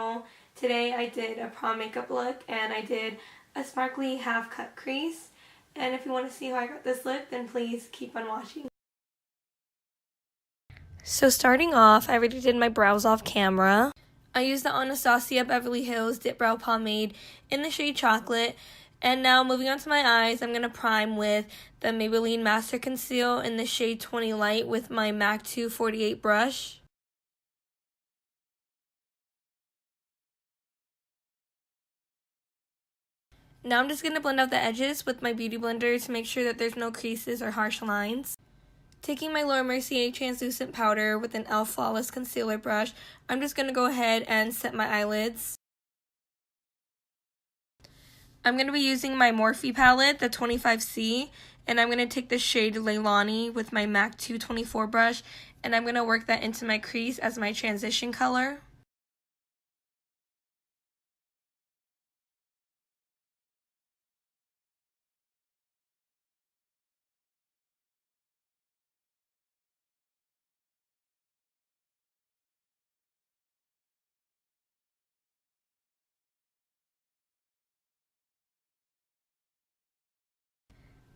channel. Today I did a prom makeup look and I did a sparkly half cut crease. And if you want to see how I got this look, then please keep on watching. So starting off, I already did my brows off camera. I used the Anastasia Beverly Hills Dipbrow Pomade in the shade Chocolate. And now moving on to my eyes, I'm going to prime with the Maybelline Master Conceal in the shade 20 Light with my MAC 248 brush. Now I'm just going to blend out the edges with my Beauty Blender to make sure that there's no creases or harsh lines. Taking my Laura Mercier translucent powder with an e.l.f. Flawless concealer brush, I'm just going to go ahead and set my eyelids. I'm going to be using my Morphe palette, the 25C, and I'm going to take the shade Leilani with my MAC 224 brush, and I'm going to work that into my crease as my transition color.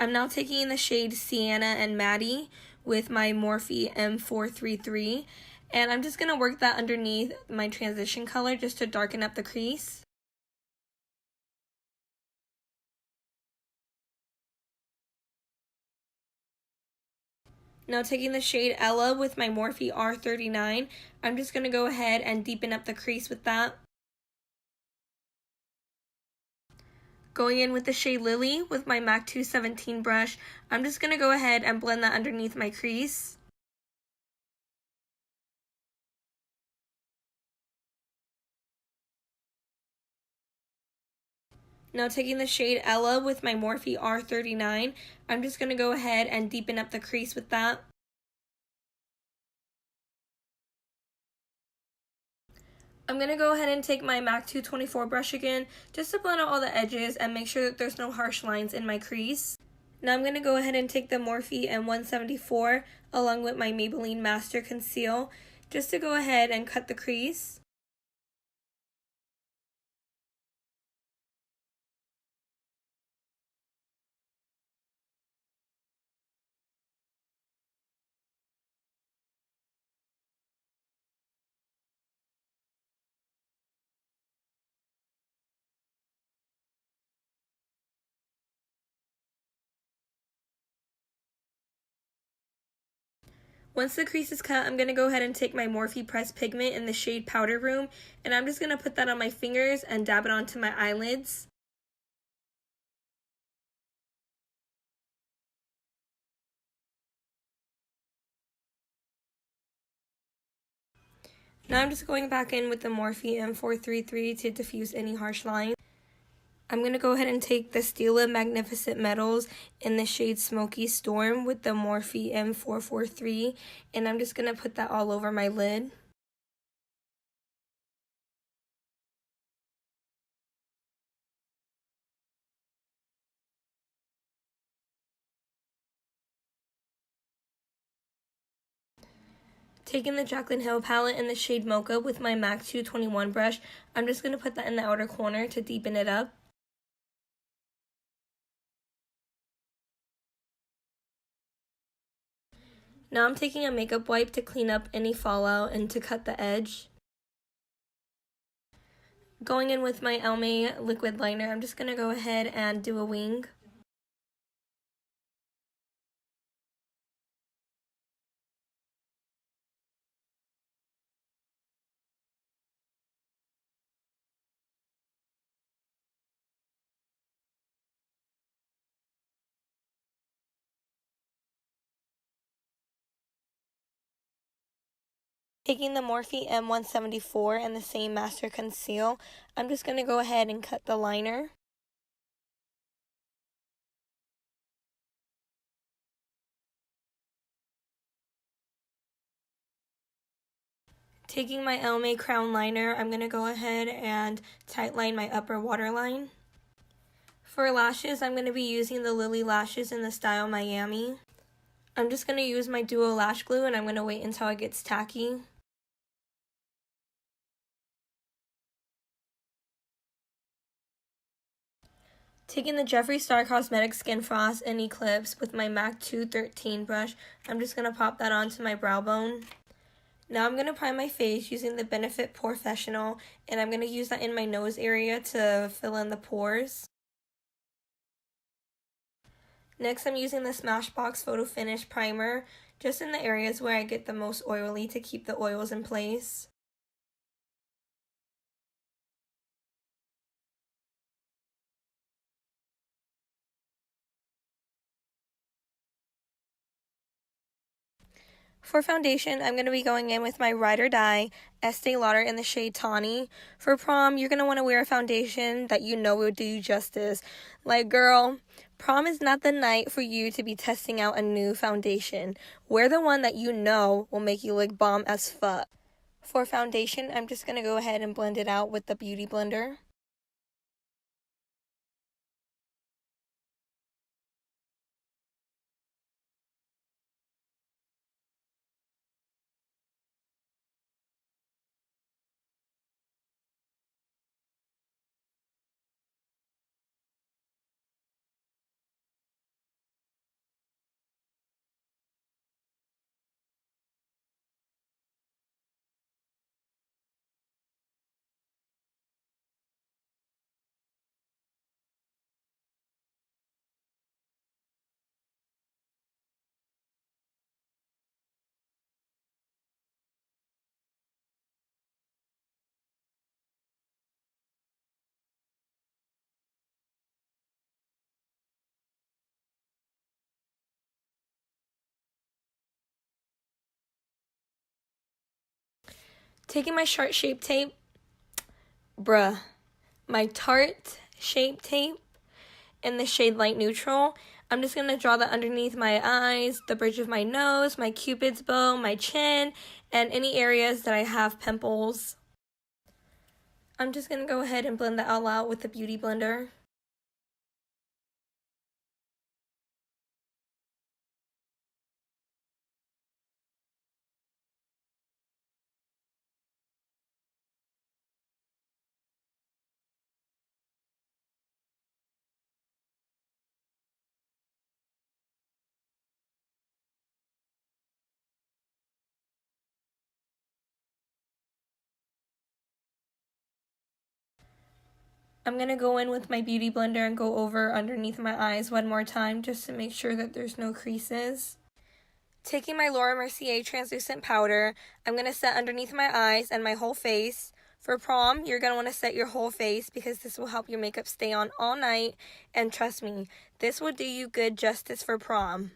I'm now taking the shade Sienna and Maddie with my Morphe M433, and I'm just going to work that underneath my transition color just to darken up the crease. Now taking the shade Ella with my Morphe R39, I'm just going to go ahead and deepen up the crease with that. Going in with the shade Lilly with my MAC 217 brush, I'm just going to go ahead and blend that underneath my crease. Now taking the shade Ella with my Morphe R39, I'm just going to go ahead and deepen up the crease with that. I'm going to go ahead and take my MAC 224 brush again just to blend out all the edges and make sure that there's no harsh lines in my crease. Now I'm going to go ahead and take the Morphe M174 along with my Maybelline Master Conceal just to go ahead and cut the crease. Once the crease is cut, I'm going to go ahead and take my Morphe Pressed Pigment in the shade Powder Room, and I'm just going to put that on my fingers and dab it onto my eyelids. Now I'm just going back in with the Morphe M433 to diffuse any harsh lines. I'm going to go ahead and take the Stila Magnificent Metals in the shade Smoky Storm with the Morphe M443, and I'm just going to put that all over my lid. Taking the Jaclyn Hill palette in the shade Mocha with my MAC 221 brush, I'm just going to put that in the outer corner to deepen it up. Now I'm taking a makeup wipe to clean up any fallout and to cut the edge. Going in with my Almay liquid liner, I'm just going to go ahead and do a wing. Taking the Morphe M174 and the same Master Conceal, I'm just going to go ahead and cut the liner. Taking my Almay Crown Liner, I'm going to go ahead and tight line my upper waterline. For lashes, I'm going to be using the Lilly lashes in the style Miami. I'm just going to use my Duo Lash Glue and I'm going to wait until it gets tacky. Taking the Jeffree Star Cosmetics Skin Frost and Eclipse with my MAC 213 brush, I'm just going to pop that onto my brow bone. Now I'm going to prime my face using the Benefit Professional, and I'm going to use that in my nose area to fill in the pores. Next, I'm using the Smashbox Photo Finish Primer, just in the areas where I get the most oily to keep the oils in place. For foundation, I'm going to be going in with my Ride or Die Estée Lauder in the shade Tawny. For prom, you're going to want to wear a foundation that you know will do you justice. Like, girl, prom is not the night for you to be testing out a new foundation. Wear the one that you know will make you look bomb as fuck. For foundation, I'm just going to go ahead and blend it out with the Beauty Blender. Taking my Tarte Shape Tape, my Tarte Shape Tape in the shade Light Neutral. I'm just going to draw that underneath my eyes, the bridge of my nose, my cupid's bow, my chin, and any areas that I have pimples. I'm just going to go ahead and blend that all out with the Beauty Blender. I'm going to go in with my Beauty Blender and go over underneath my eyes one more time just to make sure that there's no creases. Taking my Laura Mercier translucent powder, I'm going to set underneath my eyes and my whole face. For prom, you're going to want to set your whole face because this will help your makeup stay on all night, and trust me, this will do you good justice for prom.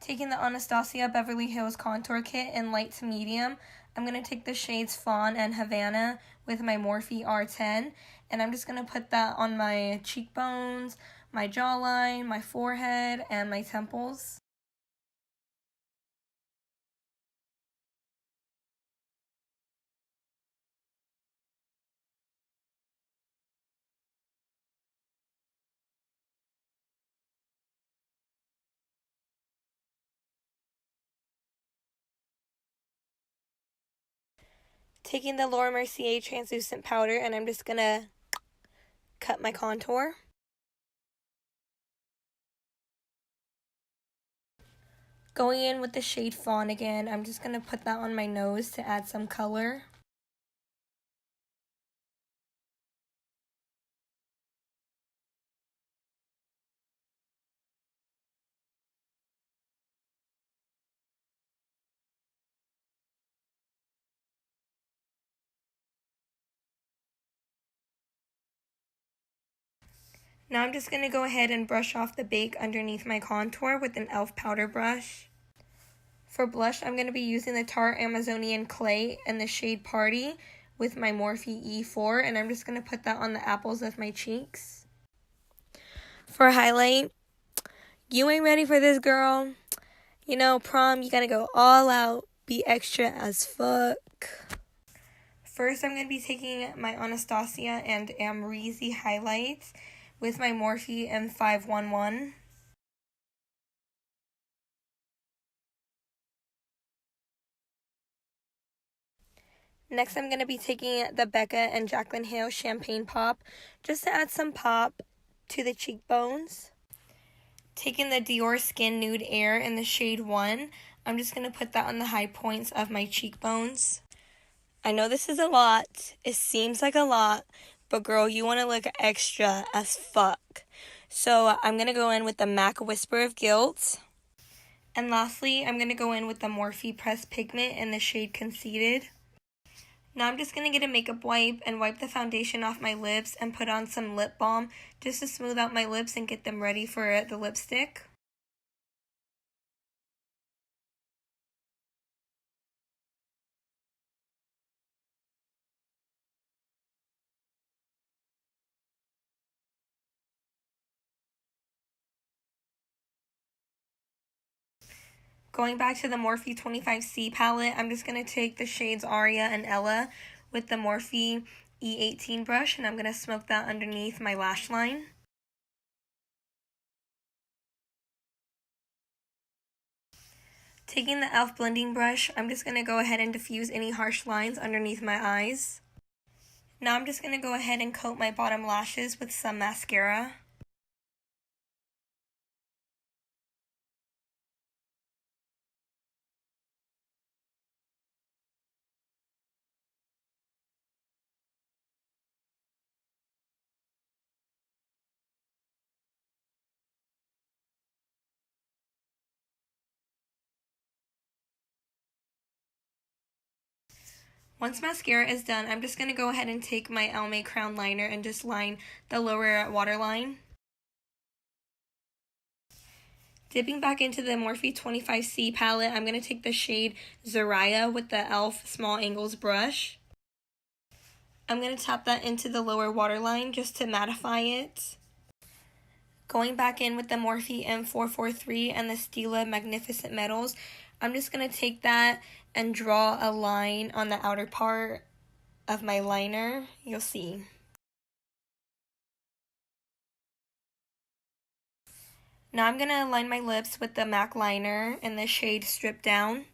Taking the Anastasia Beverly Hills Contour Kit in light to medium, I'm going to take the shades Fawn and Havana with my Morphe R10, and I'm just going to put that on my cheekbones, my jawline, my forehead, and my temples. Taking the Laura Mercier translucent powder, and I'm just going to cut my contour. Going in with the shade Fawn again, I'm just going to put that on my nose to add some color. Now I'm just going to go ahead and brush off the bake underneath my contour with an e.l.f. powder brush. For blush, I'm going to be using the Tarte Amazonian Clay in the shade Party with my Morphe E4, and I'm just going to put that on the apples of my cheeks. For highlight, you ain't ready for this, girl. You know, prom, you got to go all out, be extra as fuck. First, I'm going to be taking my Anastasia and Amrezy highlights with my Morphe M511. Next, I'm going to be taking the Becca and Jaclyn Hill Champagne Pop just to add some pop to the cheekbones. Taking the Dior Skin Nude Air in the shade 1, I'm just going to put that on the high points of my cheekbones. I know this is a lot. It seems like a lot, but girl, you want to look extra as fuck. So I'm going to go in with the MAC Whisper of Guilt. And lastly, I'm going to go in with the Morphe Pressed Pigment in the shade Conceited. Now I'm just going to get a makeup wipe and wipe the foundation off my lips and put on some lip balm just to smooth out my lips and get them ready for the lipstick. Going back to the Morphe 25C palette, I'm just going to take the shades Aria and Ella with the Morphe E18 brush, and I'm going to smoke that underneath my lash line. Taking the e.l.f. blending brush, I'm just going to go ahead and diffuse any harsh lines underneath my eyes. Now I'm just going to go ahead and coat my bottom lashes with some mascara. Once mascara is done, I'm just going to go ahead and take my Almay crown liner and just line the lower waterline. Dipping back into the Morphe 25C palette, I'm going to take the shade Zariah with the e.l.f. Small Angles brush. I'm going to tap that into the lower waterline just to mattify it. Going back in with the Morphe M443 and the Stila Magnificent Metals, I'm just going to take that and draw a line on the outer part of my liner. You'll see. Now I'm going to line my lips with the MAC liner in the shade Strip Down.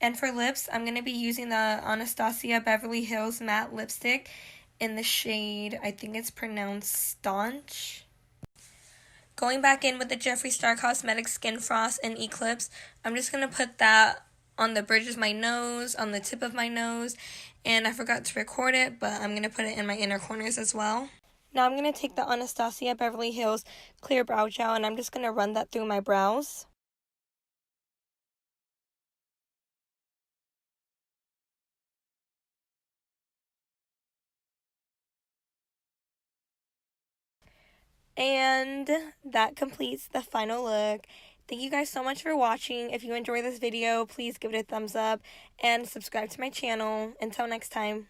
And for lips, I'm going to be using the Anastasia Beverly Hills Matte Lipstick in the shade, I think it's pronounced Staunch. Going back in with the Jeffree Star Cosmetics Skin Frost in Eclipse, I'm just going to put that on the bridge of my nose, on the tip of my nose, and I forgot to record it, but I'm going to put it in my inner corners as well. Now I'm going to take the Anastasia Beverly Hills Clear Brow Gel, and I'm just going to run that through my brows. And that completes the final look. Thank you guys so much for watching. If you enjoyed this video, please give it a thumbs up and subscribe to my channel. Until next time.